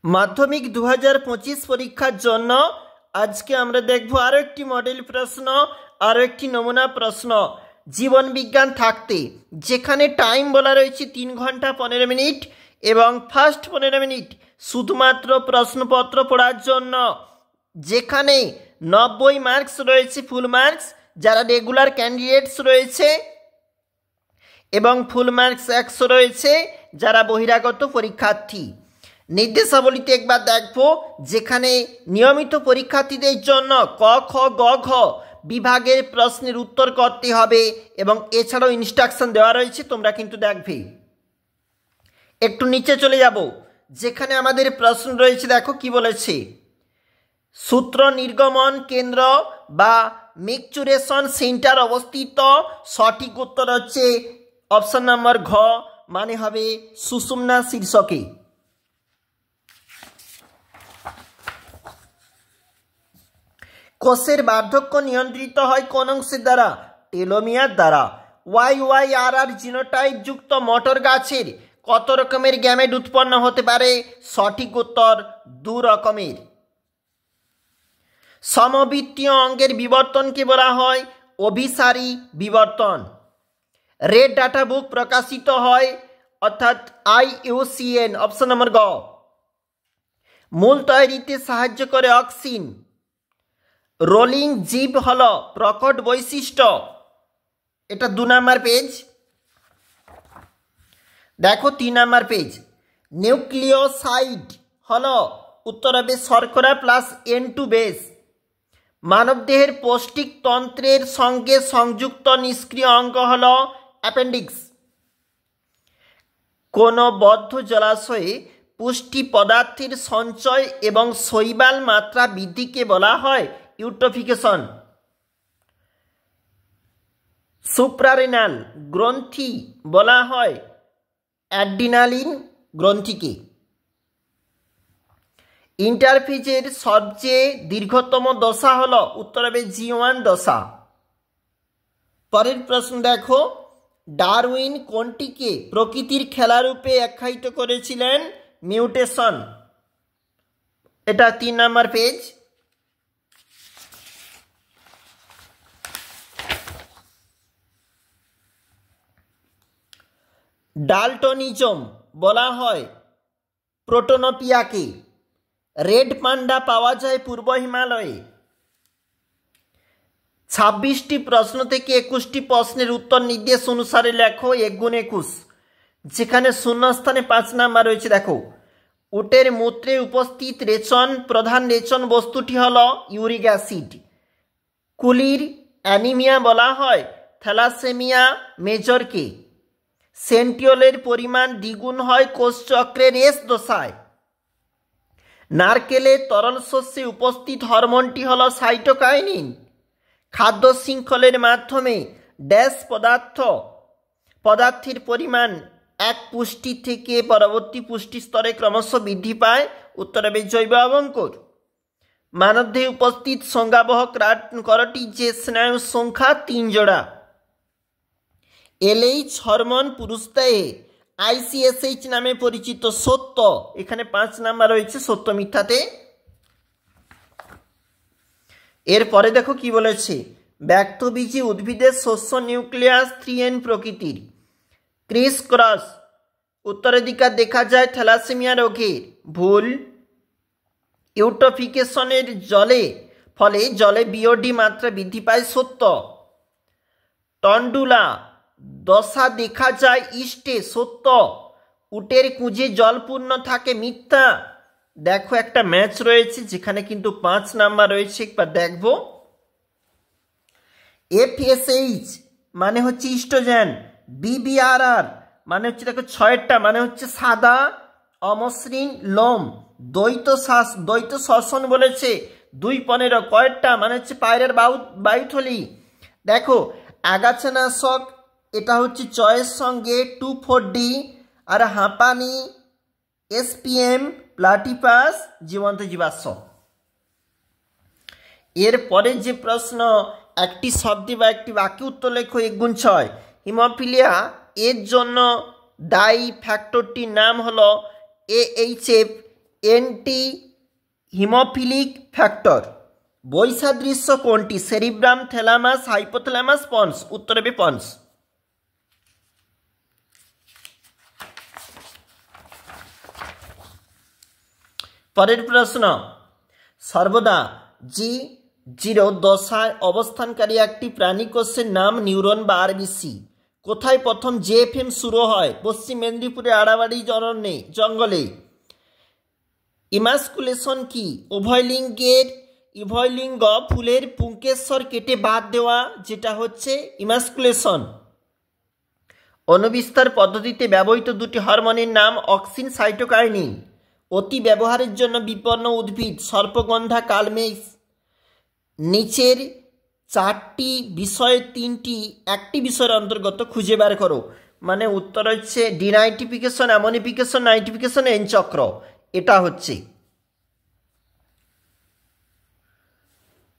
মাধ্যমিক 2025 পরীক্ষার জন্য আজকে আমরা দেখব আরও একটি মডেল প্রশ্ন, আরও একটি নমুনা প্রশ্ন। জীবন বিজ্ঞান থাকতে যেখানে টাইম বলা রয়েছে 3 ঘন্টা 15 মিনিট এবং ফার্স্ট 15 মিনিট শুধুমাত্র প্রশ্নপত্র পড়ার জন্য, যেখানে 90 মার্কস রয়েছে ফুল মার্কস যারা রেগুলার ক্যান্ডিডেটস রয়েছে এবং ফুল মার্কস 100 রয়েছে যারা বহিরাগত পরীক্ষার্থী। নির্দেশাবলীতে একবার দেখব, যেখানে নিয়মিত পরীক্ষার্থীদের জন্য ক খ গ ঘ বিভাগের প্রশ্নের উত্তর করতে হবে এবং এছাড়াও ইনস্ট্রাকশন দেওয়া রয়েছে, তোমরা কিন্তু দেখবে। একটু নিচে চলে যাব, যেখানে আমাদের প্রশ্ন রয়েছে, দেখো কি বলেছে। সূত্র নির্গমন কেন্দ্র বা মেকচুরেশন সেন্টার অবস্থিত। সঠিক উত্তর হচ্ছে অপশন নম্বর ঘ, মানে হবে সুষুম্না শীর্ষকে। কোষের বার্ধক্য নিয়ন্ত্রিত হয় কোন অংশের দ্বারা? টেলোমিয়ার দ্বারা। YYRR জিনোটাইপ যুক্ত মটর গাছের কত রকমের গ্যামেট উৎপন্ন হতে পারে? সঠিক উত্তর 2 রকমের। সমবৃত্তীয় অঙ্গের বিবর্তনকে বলা হয় অভিসারী বিবর্তন। রেড ডাটা বুক প্রকাশিত হয় অর্থাৎ IUCN, অপশন নম্বর গ। মূল তৈরিতে সাহায্য করে অক্সিন। রোলিং জীব হল প্রকট বৈশিষ্ট্য। এটা 2 নম্বর পেজ। দেখো 3 নম্বর পেজ। নিউক্লিওসাইড হল উত্তর হবে শর্করা প্লাস N2 বেস। মানবদেহের পৌষ্টিক তন্ত্রের সঙ্গে সংযুক্ত নিষ্ক্রিয় অঙ্গ হল অ্যাপেন্ডিক্স। কোন বদ্ধ জলাশয়ে পুষ্টি পদার্থের সঞ্চয় এবং শৈবাল মাত্রা বৃদ্ধিকে বলা হয় ইউট্রোফিকেশন। সুপ্রারেনাল গ্রন্থি বলা হয় অ্যাড্রিনালিন গ্রন্থিকে। ইন্টারফেজের সবচেয়ে দীর্ঘতম দশা হল উত্তর হবে G1 দশা। পরের প্রশ্ন দেখো, ডারউইন কোনটিকে প্রকৃতির খেলারূপে আখ্যায়িত করেছিলেন? মিউটেশন। এটা 3 নম্বর পেজ। ডালটনিজম বলা হয় প্রোটোনোপিয়াকে। রেড পান্ডা পাওয়া যায় পূর্ব হিমালয়ে। 26টি প্রশ্ন থেকে 21টি প্রশ্নের উত্তর নির্দেশ অনুসারে লেখো 1 গুণ 21, যেখানে শূন্যস্থানে 5 নাম্বার রয়েছে। দেখো, উটের মূত্রে উপস্থিত রেচন প্রধান রেচন বস্তুটি হল ইউরিক অ্যাসিড। কুলির অ্যানিমিয়া বলা হয় থ্যালাসেমিয়া মেজরকে। সেন্টিওলের পরিমাণ দ্বিগুণ হয় কোষচক্রের S দশায়। নারকেলের তরল শস্যে উপস্থিত হরমোনটি হল সাইটোকাইনিন। খাদ্য শৃঙ্খলের মাধ্যমে ড্যাশ পদার্থের পরিমাণ এক পুষ্টি থেকে পরবর্তী পুষ্টি স্তরে ক্রমশ বৃদ্ধি পায়, উত্তর হবে জৈব অবঙ্কর। মানবদেহে উপস্থিত সংজ্ঞাবহ করটি যে স্নায়ুর সংখ্যা 3 জোড়া। LH হরমোন পুরুষদেহে ICSH নামে পরিচিত। সত্য। এখানে 5 নাম্বার রয়েছে সত্য মিথ্যাতে। এরপরে দেখো কি বলেছে। ব্যক্তবীজী উদ্ভিদের শস্য নিউক্লিয়াস 3N প্রকৃতির। ক্রিস ক্রস উত্তরাধিকার দেখা যায় থ্যালাসেমিয়া রোগে। ভুল। ইউট্রোফিকেশনের ফলে জলে BOD মাত্রা বৃদ্ধি পায়। সত্য। টন্ডুলা দশা দেখা যায় ইস্টে। সত্য। উটের কুঁজে জলপূর্ণ থাকে। মিথ্যা। দেখো একটা ম্যাচ রয়েছে যেখানে কিন্তু 5 নাম্বার রয়েছে, একবার দেখব। FSH মানে হচ্ছে ইস্ট্রোজেন। BBRR মানে হচ্ছে দেখো 6টা, মানে হচ্ছে সাদা অমসৃণ লোম। দ্বৈত শ্বসন বলেছে 2.15 কয়েকটা, মানে হচ্ছে পায়রের বায়ুথলি। দেখো আগাছানাশক এটা হচ্ছে চয়ের সঙ্গে 2,4-D আর হাঁপানি SPM প্লাটিপাস জীবন্ত জীবাশ্ম। এরপরে যে প্রশ্ন, একটি শব্দে বা একটি বাক্যে উত্তর লেখো 1 গুণ 6। হিমোফিলিয়া এর জন্য দায়ী ফ্যাক্টরটির নাম হলো AHF। Anti haemophilic factor. বৈসাদৃশ্য কোনটি? Cerebrum, thalamus, hypothalamus, pons. উত্তর হবে পন্স। পরের প্রশ্ন, সর্বদা G0 দশায় অবস্থানকারী একটি প্রাণী কোষের নাম নিউরন বা আরবিসি। কোথায় প্রথম জেএফএম শুরু হয়? পশ্চিম মেদিনীপুরে আড়াবাড়ি জঙ্গলে। ইমাস্কুলেশন কি? উভয়লিঙ্গ ফুলের পুংকেশ্বর কেটে বাদ দেওয়া, যেটা হচ্ছে ইমাস্কুলেশন। অণুবিস্তার পদ্ধতিতে ব্যবহৃত দুটি হরমোনের নাম অক্সিন, সাইটোকাইনিন। অতি ব্যবহারের জন্য বিপন্ন উদ্ভিদ সর্পগন্ধা, কালমেঘ। নিচের চারটি বিষয়ে একটি বিষয়ের অন্তর্গত খুঁজে বের করো। মানে উত্তর হচ্ছে ডিনাইট্রিফিকেশন, অ্যামোনিফিকেশন, নাইট্রিফিকেশন, এন চক্র। এটা হচ্ছে।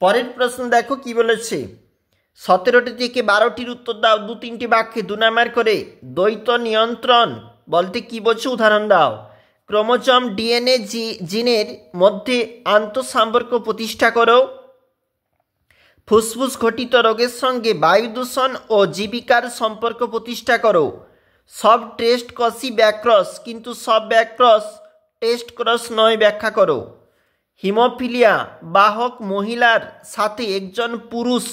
পরের প্রশ্ন দেখো কি বলেছে। 17টি থেকে 12টির উত্তর দাও 2-3টি বাক্যে 2 নাম্বার করে। দ্বৈত নিয়ন্ত্রণ বলতে কি বোঝো? উদাহরণ দাও। ক্রোমোজোম ডিএনএ জিনের মধ্যে আন্তঃসম্পর্ক প্রতিষ্ঠা করো। ফুসফুস ঘটিত রোগের সঙ্গে বায়ু দূষণ ও জীবিকার সম্পর্ক প্রতিষ্ঠা করো। সব টেস্ট ক্রসই ব্যাক্রস, কিন্তু সব ব্যাক্রস টেস্ট ক্রস নয়, ব্যাখ্যা করো। হিমোফিলিয়া বাহক মহিলার সাথে একজন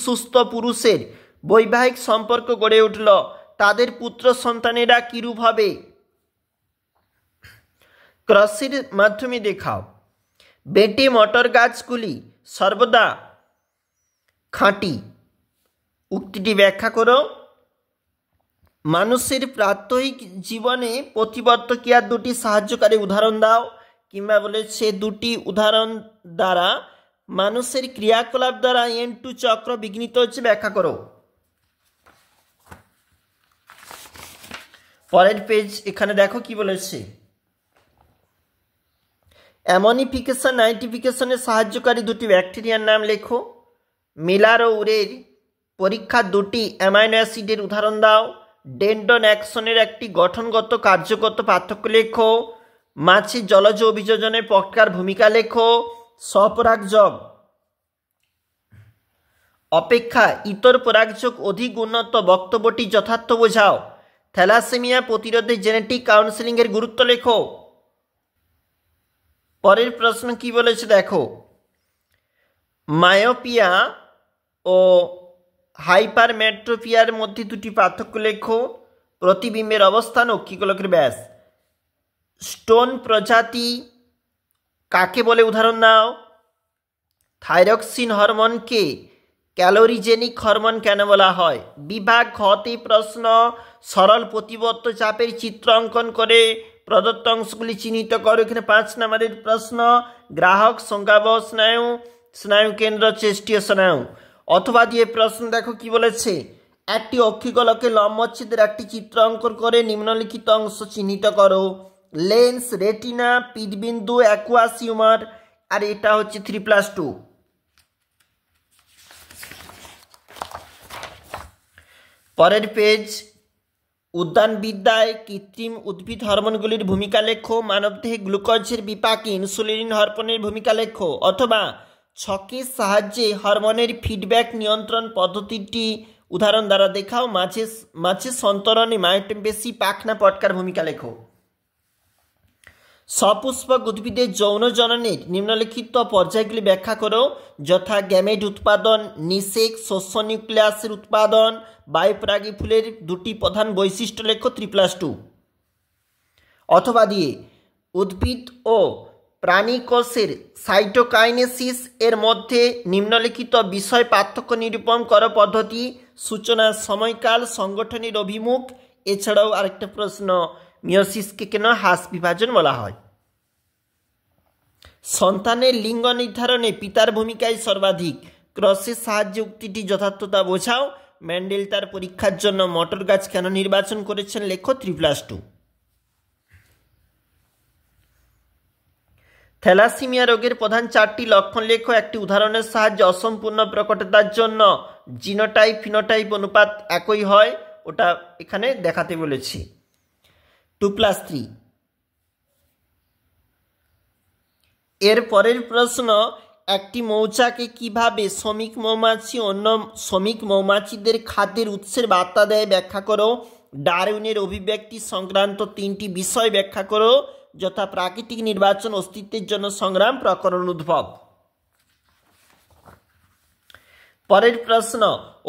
সুস্থ পুরুষের বৈবাহিক সম্পর্ক গড়ে উঠল, তাদের পুত্র সন্তানেরা কিরূপ হবে? ক্রসের মাধ্যমে দেখাও। বেটে মটর গাছগুলি সর্বদা খাঁটি, উক্তিটি ব্যাখ্যা করো। মানুষের প্রাত্যহিক জীবনে প্রতিবদ্ধ ক্রিয়ার 2টি সাহায্যকারী উদাহরণ দাও। কিংবা বলেছে 2টি উদাহরণ দ্বারা মানুষের ক্রিয়াকলাপ দ্বারা N2 চক্র বিঘ্নিত হচ্ছে, ব্যাখ্যা করো। পরের পেজ এখানে দেখো কি বলেছে। অ্যামোনিফিকেশন, নাইট্রিফিকেশনের সাহায্যকারী 2টি ব্যাকটেরিয়ার নাম লেখো। মিলার ও উরের পরীক্ষার 2টি অ্যামাইনো অ্যাসিডের উদাহরণ দাও। ডেন্ডন অ্যাকশনের একটি গঠনগত কার্যগত পার্থক্য লেখো। মাছের জলজ অভিযোজনের প্রক্রিয়ার ভূমিকা লেখো। স্বপরাগযোগ অপেক্ষা ইতর পরাগযোগ অধিক উন্নত, বক্তব্যটি যথার্থ বোঝাও। থ্যালাসেমিয়া প্রতিরোধে জেনেটিক কাউন্সেলিংয়ের গুরুত্ব লেখো। পরের প্রশ্ন কি বলেছে দেখো। মায়োপিয়া ও হাইপারমেট্রোপিয়ার মধ্যে 2টি পার্থক্য লেখো। প্রতিবিম্বের অবস্থান ও অক্ষিগোলকের ব্যাস। স্টোন প্রজাতি কাকে বলে? উদাহরণ দাও। থাইরক্সিন হরমোনকে ক্যালোরিজেনিক হরমোন কেন বলা হয়? বিভাগ ঘতে প্রশ্ন। সরল প্রতিবর্ত চাপের চিত্র অঙ্কন করে প্রদত্ত অংশগুলি চিহ্নিত করো। এখানে 5 নম্বরের প্রশ্ন। গ্রাহক সংজ্ঞাবহ স্নায়ু, স্নায়ু কেন্দ্র, চেষ্টীয় স্নায়ু। অথবা দিয়ে প্রশ্ন দেখো কি বলেছে। একটি অক্ষিগোলকের লম্বচ্ছেদের একটি চিত্র অঙ্কন করে নিম্নলিখিত অংশ চিহ্নিত করো। লেন্স, রেটিনা, পিটবিন্দু, অ্যাকুয়াস হিউমার। আর এটা হচ্ছে 3+2। পরের পেজ। উদ্যানবিদ্যায় কৃত্রিম উদ্ভিদ হরমোনগুলির ভূমিকা লেখো। মানবদেহে গ্লুকোজের বিপাকে ইনসুলিন হরমোনের ভূমিকা লেখো। অথবা ছকের সাহায্যে হরমোনের ফিডব্যাক নিয়ন্ত্রণ পদ্ধতিটি উদাহরণ দ্বারা দেখাও। মাছের সন্তরণে মায়োটেমপেশি পাখনা পটকার ভূমিকা লেখো। সপুষ্পক উদ্ভিদের যৌন জননের নিম্নলিখিত পর্যায়গুলি ব্যাখ্যা করো। যথা গ্যামেট উৎপাদন, নিষেক, শস্য নিউক্লিয়াসের উৎপাদন, বায়ুপরাগী ফুলের 2টি প্রধান বৈশিষ্ট্য লেখো। 3+2। অথবা দিয়ে উদ্ভিদ ও প্রাণী কোষের সাইটোকাইনেসিস এর মধ্যে নিম্নলিখিত বিষয় পার্থক্য নিরূপণ করো পদ্ধতি। সূচনার সময়কাল, সংগঠনের অভিমুখ। এছাড়াও আরেকটা প্রশ্ন, মিয়োসিসকে কেন হ্রাস বিভাজন বলা হয়? সন্তানের লিঙ্গ নির্ধারণে পিতার ভূমিকাই সর্বাধিক। ক্রসের সাহায্যে উক্তিটি যথার্থতা বোঝাও। ম্যান্ডেল তার পরীক্ষার জন্য মটর গাছ কেন নির্বাচন করেছেন? লেখো। 3+2। থ্যালাসেমিয়া রোগের প্রধান 4টি লক্ষণ লেখো। একটি উদাহরণের সাহায্যে অসম্পূর্ণ প্রকটতার জন্য জিনোটাইপ ফিনোটাইপ অনুপাত একই হয়, ওটা এখানে দেখাতে বলেছি। 2+3। এর পরের প্রশ্ন, একটি মৌচাকে কিভাবে শ্রমিক মৌমাছি অন্য শ্রমিক মৌমাছিদের খাদ্যের উৎসের বার্তা দেয় ব্যাখ্যা করো। ডারউইনের অভিব্যক্তি সংক্রান্ত 3টি বিষয় ব্যাখ্যা করো, যথা প্রাকৃতিক নির্বাচন, অস্তিত্বের জন্য সংগ্রাম, প্রকরণ উদ্ভব। পরের প্রশ্ন,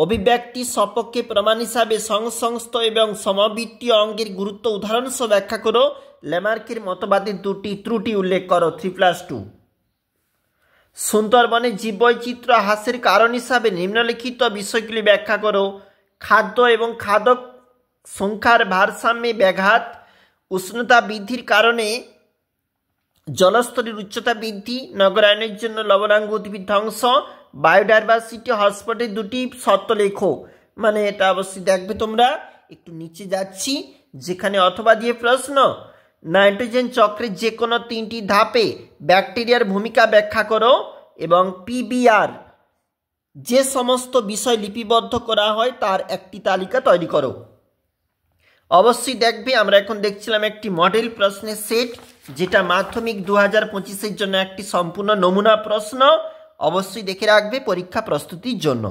অভিব্যক্তি সপক্ষে প্রমাণ হিসাবে সংশ্লিষ্ট এবং সমবৃত্তীয় অঙ্গের গুরুত্ব উদাহরণসহ ব্যাখ্যা করো। ল্যামার্কের মতবাদের 2টি ত্রুটি উল্লেখ করো। 3+2। সুন্দরবনে জীববৈচিত্র্য হ্রাসের কারণ হিসাবে নিম্নলিখিত বিষয়গুলি ব্যাখ্যা করো। খাদ্য এবং খাদক সংখ্যার ভারসাম্যে ব্যাঘাত, উষ্ণতা বৃদ্ধির কারণে জলস্তরের উচ্চতা বৃদ্ধি, নগরায়নের জন্য লবণাঙ্গ উদ্ভিদ ধ্বংস, বায়োডাইভার্সিটি হটস্পটের 2টি শর্ত লেখো। মানে এটা অবশ্যই দেখবে তোমরা, একটু নিচে যাচ্ছি, যেখানে অথবা দিয়ে প্রশ্ন, নাইট্রোজেন চক্রের যে কোনো 3টি ধাপে ব্যাকটেরিয়ার ভূমিকা ব্যাখ্যা করো এবং পিবিআর যে সমস্ত বিষয় লিপিবদ্ধ করা হয় তার একটি তালিকা তৈরি করো। অবশ্যই দেখবে আমরা এখন দেখছিলাম একটি মডেল প্রশ্নের সেট, যেটা মাধ্যমিক 2025-এর জন্য একটি সম্পূর্ণ নমুনা প্রশ্ন। অবশ্যই দেখে রাখবে পরীক্ষা প্রস্তুতির জন্য।